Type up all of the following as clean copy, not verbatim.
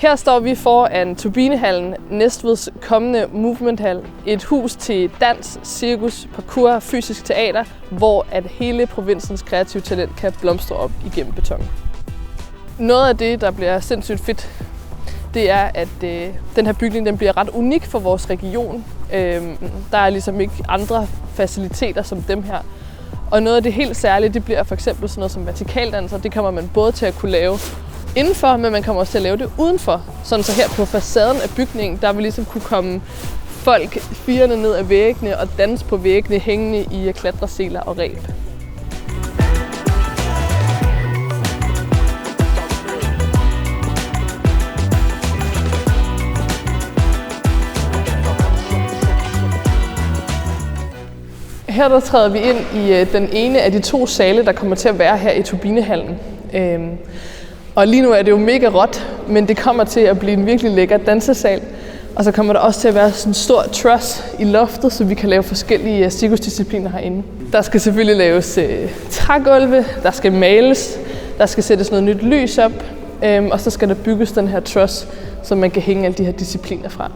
Her står vi foran Turbinehallen, Næstveds kommende movementhal. Et hus til dans, cirkus, parkour, fysisk teater, hvor at hele provinsens kreative talent kan blomstre op igennem beton. Noget af det, der bliver sindssygt fedt, det er, at den her bygning den bliver ret unik for vores region. Der er ligesom ikke andre faciliteter som dem her. Og noget af det helt særlige, det bliver for eksempel sådan noget som vertikaldanser. Det kommer man både til at kunne lave indenfor, men man kommer også til at lave det udenfor. Sådan så her på facaden af bygningen, der vil ligesom kunne komme folk firende ned ad væggene og danse på væggene, hængende i klatreseler og reb. Her der træder vi ind i den ene af de 2 sale, der kommer til at være her i Turbinehallen. Og lige nu er det jo mega råt, men det kommer til at blive en virkelig lækker dansesal. Og så kommer der også til at være sådan en stor truss i loftet, så vi kan lave forskellige cirkusdiscipliner herinde. Der skal selvfølgelig laves trægulve, der skal males, der skal sættes noget nyt lys op, og så skal der bygges den her truss, så man kan hænge alle de her discipliner fra.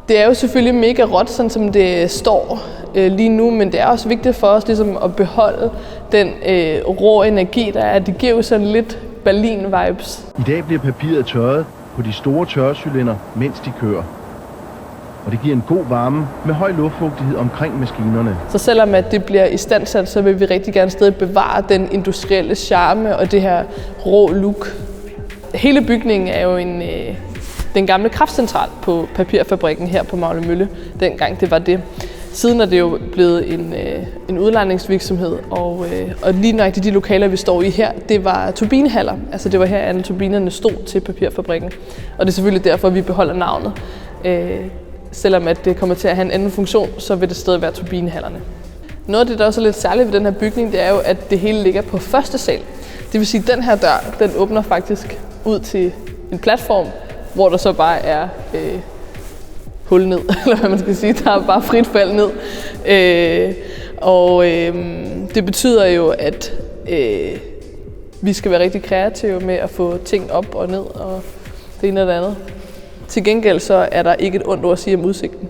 Det er jo selvfølgelig mega råt, sådan som det står lige nu, men det er også vigtigt for os ligesom at beholde den rå energi, der er. Det giver jo sådan lidt Berlin-vibes. I dag bliver papiret tørret på de store tørrecylinder, mens de kører. Og det giver en god varme med høj luftfugtighed omkring maskinerne. Så selvom at det bliver istandsat, så vil vi rigtig gerne stadig bevare den industrielle charme og det her rå look. Hele bygningen er jo den gamle kraftcentral på papirfabrikken her på Maglemølle, dengang det var det. Siden er det jo blevet en udlejningsvirksomhed, og lige nøjagtigt de lokaler, vi står i her, det var turbinehaller. Altså det var her, alle turbinerne stod til papirfabrikken. Og det er selvfølgelig derfor, vi beholder navnet. Selvom at det kommer til at have en anden funktion, så vil det stadig være turbinehallerne. Noget af det, der også er lidt særligt ved den her bygning, det er jo, at det hele ligger på første sal. Det vil sige, at den her dør, den åbner faktisk ud til en platform, hvor der så bare er hul ned, eller hvad man skal sige. Der er bare frit fald ned. Det betyder jo, at vi skal være rigtig kreative med at få ting op og ned, og det ene og det andet. Til gengæld så er der ikke et ondt ord at sige om udsigten.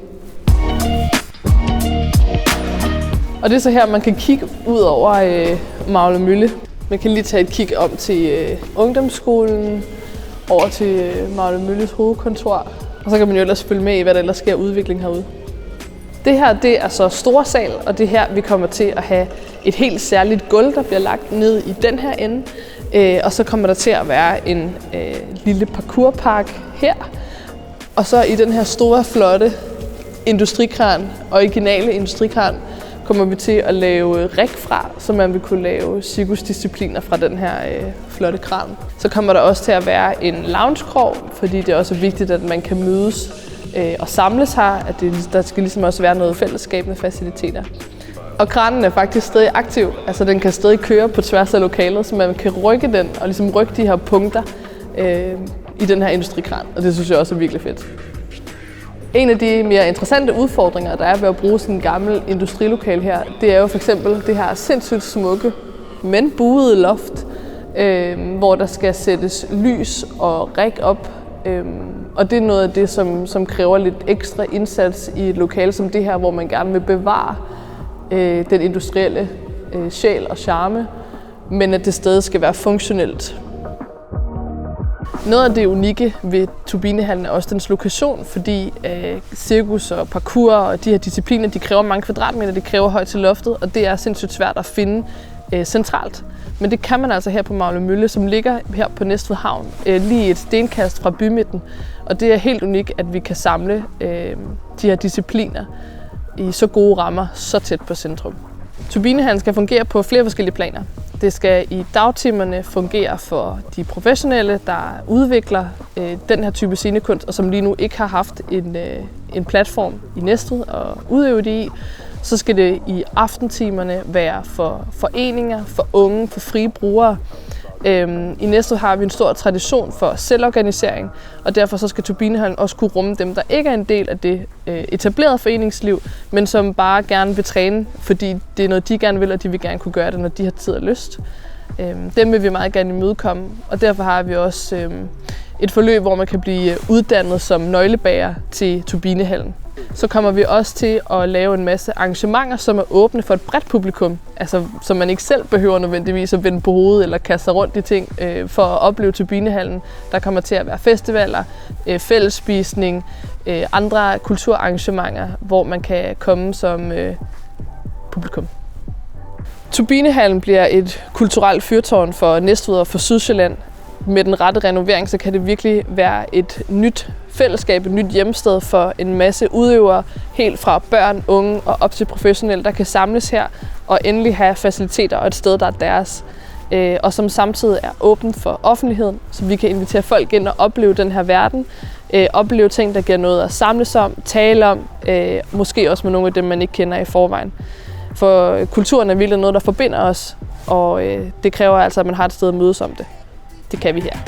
Og det er så her, man kan kigge ud over Maglemølle. Man kan lige tage et kig om til ungdomsskolen, over til Maglemølles hovedkontor. Og så kan man jo ellers følge med i, hvad der ellers sker udvikling herude. Det her, det er så store sal, og det er her, vi kommer til at have et helt særligt gulv, der bliver lagt ned i den her ende. Og så kommer der til at være en lille parkourpark her. Og så i den her store, flotte industrikran, originale industrikran, kommer vi til at lave rig fra, så man vil kunne lave cirkusdiscipliner fra den her flotte kran. Så kommer der også til at være en loungekrog, fordi det er også vigtigt, at man kan mødes og samles her. At der skal ligesom også være noget fællesskab med faciliteter. Og kranen er faktisk stadig aktiv, altså den kan stadig køre på tværs af lokalet, så man kan rykke den og ligesom rykke de her punkter i den her industrikran, og det synes jeg også er virkelig fedt. En af de mere interessante udfordringer, der er ved at bruge sådan en gammel industrilokal her, det er jo for eksempel det her sindssygt smukke, men buede loft, hvor der skal sættes lys og rig op. Og det er noget af det, som kræver lidt ekstra indsats i et lokale som det her, hvor man gerne vil bevare den industrielle sjæl og charme, men at det stadig skal være funktionelt. Noget af det unikke ved Turbinehallen er også dens lokation, fordi cirkus og parkour og de her discipliner, de kræver mange kvadratmeter, de kræver højt til loftet, og det er sindssygt svært at finde centralt. Men det kan man altså her på Maglemølle, som ligger her på Næstved Havn, lige et stenkast fra bymidten. Og det er helt unikt, at vi kan samle de her discipliner i så gode rammer, så tæt på centrum. Turbinehallen skal fungere på flere forskellige planer. Det skal i dagtimerne fungere for de professionelle, der udvikler den her type scenekunst, og som lige nu ikke har haft en platform i Næstved at udøve det i. Så skal det i aftentimerne være for foreninger, for unge, for frie brugere. I Næstved har vi en stor tradition for selvorganisering, og derfor så skal Turbinehallen også kunne rumme dem, der ikke er en del af det etablerede foreningsliv, men som bare gerne vil træne, fordi det er noget, de gerne vil, og de vil gerne kunne gøre det, når de har tid og lyst. Dem vil vi meget gerne imødekomme, og derfor har vi også et forløb, hvor man kan blive uddannet som nøglebager til Turbinehallen. Så kommer vi også til at lave en masse arrangementer, som er åbne for et bredt publikum, altså så man ikke selv behøver nødvendigvis at vende på hovedet eller kaste sig rundt i ting for at opleve Turbinehallen. Der kommer til at være festivaler, fællesspisning, andre kulturarrangementer, hvor man kan komme som publikum. Turbinehallen bliver et kulturelt fyrtårn for Næstved og for Sydsjælland. Med den rette renovering, så kan det virkelig være et nyt fællesskab, et nyt hjemsted for en masse udøvere, helt fra børn, unge og op til professionelle, der kan samles her og endelig have faciliteter og et sted, der er deres. Og som samtidig er åbent for offentligheden, så vi kan invitere folk ind og opleve den her verden. Opleve ting, der giver noget at samles om, tale om, måske også med nogle af dem, man ikke kender i forvejen. For kulturen er virkelig noget, der forbinder os, og det kræver altså, at man har et sted at mødes om det. Det kan vi her.